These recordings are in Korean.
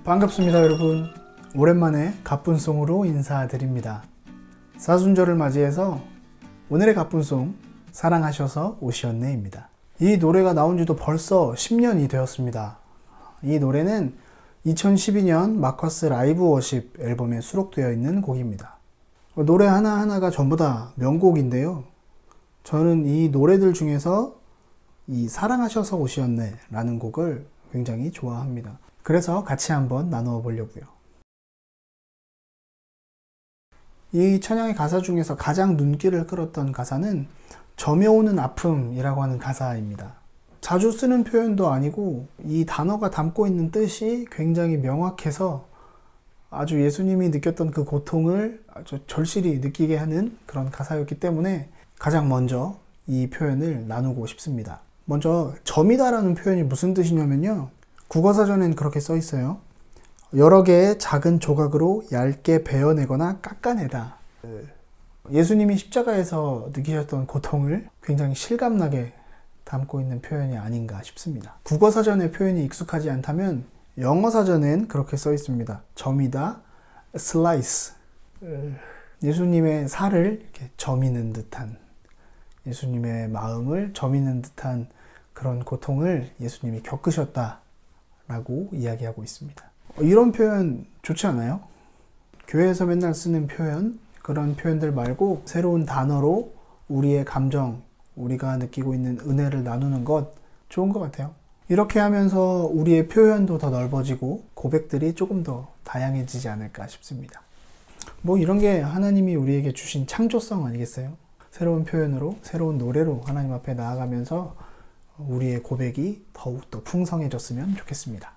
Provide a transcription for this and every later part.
반갑습니다 여러분. 오랜만에 가뿐송으로 인사드립니다. 사순절을 맞이해서 오늘의 가뿐송 사랑하셔서 오시었네입니다. 이 노래가 나온 지도 벌써 10년이 되었습니다. 이 노래는 2012년 마커스 라이브 워십 앨범에 수록되어 있는 곡입니다. 노래 하나하나가 전부 다 명곡인데요. 저는 이 노래들 중에서 이 사랑하셔서 오시었네 라는 곡을 굉장히 좋아합니다. 그래서 같이 한번 나누어 보려고요. 이 찬양의 가사 중에서 가장 눈길을 끌었던 가사는 점여오는 아픔이라고 하는 가사입니다. 자주 쓰는 표현도 아니고 이 단어가 담고 있는 뜻이 굉장히 명확해서 아주 예수님이 느꼈던 그 고통을 아주 절실히 느끼게 하는 그런 가사였기 때문에 가장 먼저 이 표현을 나누고 싶습니다. 먼저 점이다라는 표현이 무슨 뜻이냐면요, 국어사전엔 그렇게 써 있어요. 여러 개의 작은 조각으로 얇게 베어내거나 깎아내다. 예수님이 십자가에서 느끼셨던 고통을 굉장히 실감나게 담고 있는 표현이 아닌가 싶습니다. 국어사전의 표현이 익숙하지 않다면 영어사전엔 그렇게 써 있습니다. 점이다, slice. 예수님의 살을 이렇게 점이는 듯한, 예수님의 마음을 점이는 듯한 그런 고통을 예수님이 겪으셨다라고 이야기하고 있습니다. 이런 표현 좋지 않아요? 교회에서 맨날 쓰는 표현, 그런 표현들 말고 새로운 단어로 우리의 감정, 우리가 느끼고 있는 은혜를 나누는 것 좋은 것 같아요. 이렇게 하면서 우리의 표현도 더 넓어지고 고백들이 조금 더 다양해지지 않을까 싶습니다. 뭐 이런 게 하나님이 우리에게 주신 창조성 아니겠어요? 새로운 표현으로, 새로운 노래로 하나님 앞에 나아가면서 우리의 고백이 더욱더 풍성해졌으면 좋겠습니다.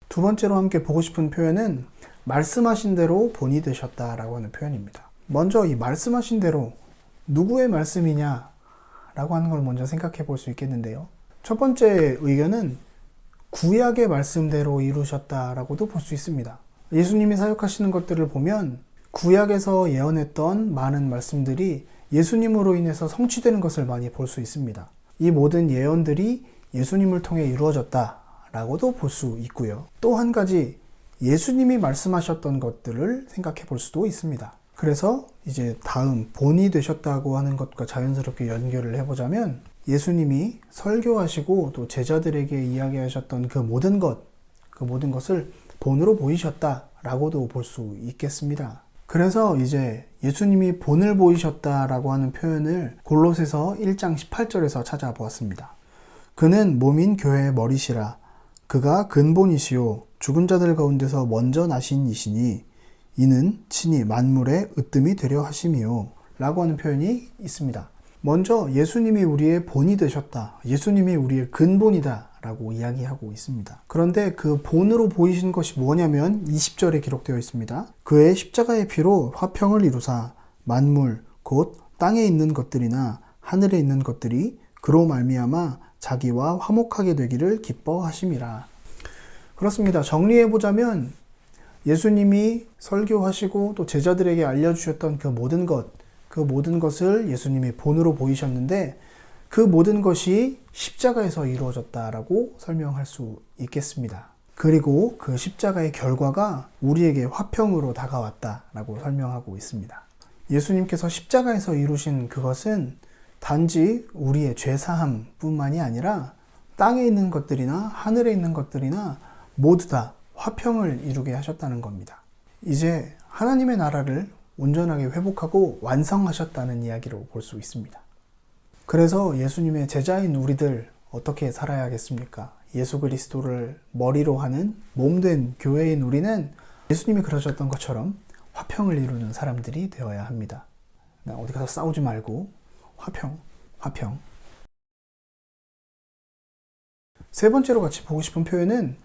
두 번째로 함께 보고 싶은 표현은 말씀하신 대로 본이 되셨다라고 하는 표현입니다. 먼저 이 말씀하신 대로 누구의 말씀이냐 라고 하는 걸 먼저 생각해 볼 수 있겠는데요. 첫 번째 의견은 구약의 말씀대로 이루셨다라고도 볼 수 있습니다. 예수님이 사역하시는 것들을 보면 구약에서 예언했던 많은 말씀들이 예수님으로 인해서 성취되는 것을 많이 볼 수 있습니다. 이 모든 예언들이 예수님을 통해 이루어졌다라고도 볼 수 있고요. 또 한 가지 예수님이 말씀하셨던 것들을 생각해 볼 수도 있습니다. 그래서 이제 다음 본이 되셨다고 하는 것과 자연스럽게 연결을 해보자면 예수님이 설교하시고 또 제자들에게 이야기하셨던 그 모든 것을 본으로 보이셨다라고도 볼 수 있겠습니다. 그래서 이제 예수님이 본을 보이셨다라고 하는 표현을 골로새서 1장 18절에서 찾아보았습니다. 그는 몸인 교회의 머리시라. 그가 근본이시요 죽은 자들 가운데서 먼저 나신 이시니 이는 친히 만물의 으뜸이 되려 하심이요 라고 하는 표현이 있습니다. 먼저 예수님이 우리의 본이 되셨다, 예수님이 우리의 근본이다 라고 이야기하고 있습니다. 그런데 그 본으로 보이신 것이 뭐냐면 20절에 기록되어 있습니다. 그의 십자가의 피로 화평을 이루사 만물 곧 땅에 있는 것들이나 하늘에 있는 것들이 그로 말미암아 자기와 화목하게 되기를 기뻐하심이라. 그렇습니다. 정리해보자면 예수님이 설교하시고 또 제자들에게 알려주셨던 그 모든 것을 예수님이 본으로 보이셨는데 그 모든 것이 십자가에서 이루어졌다라고 설명할 수 있겠습니다. 그리고 그 십자가의 결과가 우리에게 화평으로 다가왔다라고 설명하고 있습니다. 예수님께서 십자가에서 이루신 그것은 단지 우리의 죄사함 뿐만이 아니라 땅에 있는 것들이나 하늘에 있는 것들이나 모두 다 화평을 이루게 하셨다는 겁니다. 이제 하나님의 나라를 온전하게 회복하고 완성하셨다는 이야기로 볼 수 있습니다. 그래서 예수님의 제자인 우리들 어떻게 살아야겠습니까? 예수 그리스도를 머리로 하는 몸된 교회인 우리는 예수님이 그러셨던 것처럼 화평을 이루는 사람들이 되어야 합니다. 어디 가서 싸우지 말고 화평. 세 번째로 같이 보고 싶은 표현은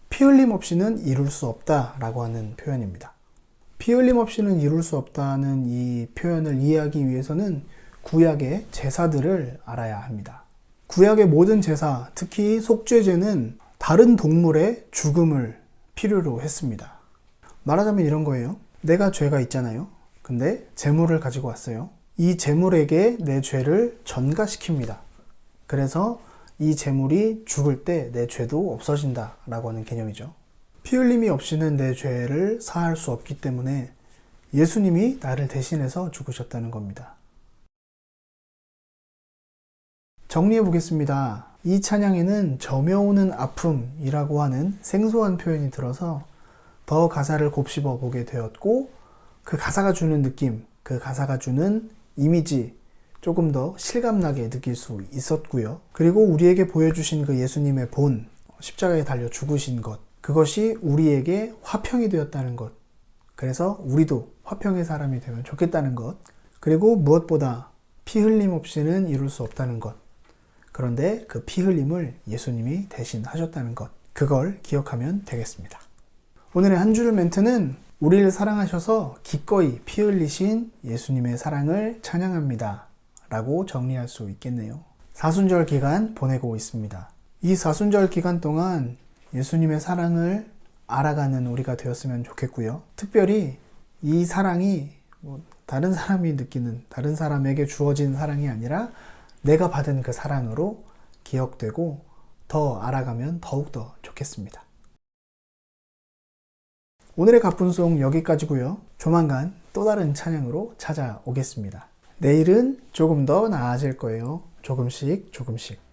피 흘림 없이는 이룰 수 없다라고 하는 표현입니다. 피 흘림 없이는 이룰 수 없다는 이 표현을 이해하기 위해서는 구약의 제사들을 알아야 합니다. 구약의 모든 제사, 특히 속죄제는 다른 동물의 죽음을 필요로 했습니다. 말하자면 이런 거예요. 내가 죄가 있잖아요. 근데 제물을 가지고 왔어요. 이 제물에게 내 죄를 전가시킵니다. 그래서 이 제물이 죽을 때 내 죄도 없어진다 라고 하는 개념이죠. 피 흘림이 없이는 내 죄를 사할 수 없기 때문에 예수님이 나를 대신해서 죽으셨다는 겁니다. 정리해 보겠습니다. 이 찬양에는 점여오는 아픔이라고 하는 생소한 표현이 들어서 더 가사를 곱씹어 보게 되었고, 그 가사가 주는 느낌, 그 가사가 주는 이미지 조금 더 실감나게 느낄 수 있었고요. 그리고 우리에게 보여주신 그 예수님의 본, 십자가에 달려 죽으신 것, 그것이 우리에게 화평이 되었다는 것, 그래서 우리도 화평의 사람이 되면 좋겠다는 것, 그리고 무엇보다 피 흘림 없이는 이룰 수 없다는 것, 그런데 그 피 흘림을 예수님이 대신 하셨다는 것, 그걸 기억하면 되겠습니다. 오늘의 한 줄 멘트는 우리를 사랑하셔서 기꺼이 피 흘리신 예수님의 사랑을 찬양합니다 라고 정리할 수 있겠네요. 사순절 기간 보내고 있습니다. 이 사순절 기간 동안 예수님의 사랑을 알아가는 우리가 되었으면 좋겠고요. 특별히 이 사랑이 다른 사람이 느끼는, 다른 사람에게 주어진 사랑이 아니라 내가 받은 그 사랑으로 기억되고 더 알아가면 더욱더 좋겠습니다. 오늘의 가뿐송 여기까지고요. 조만간 또 다른 찬양으로 찾아오겠습니다. 내일은 조금 더 나아질 거예요. 조금씩 조금씩.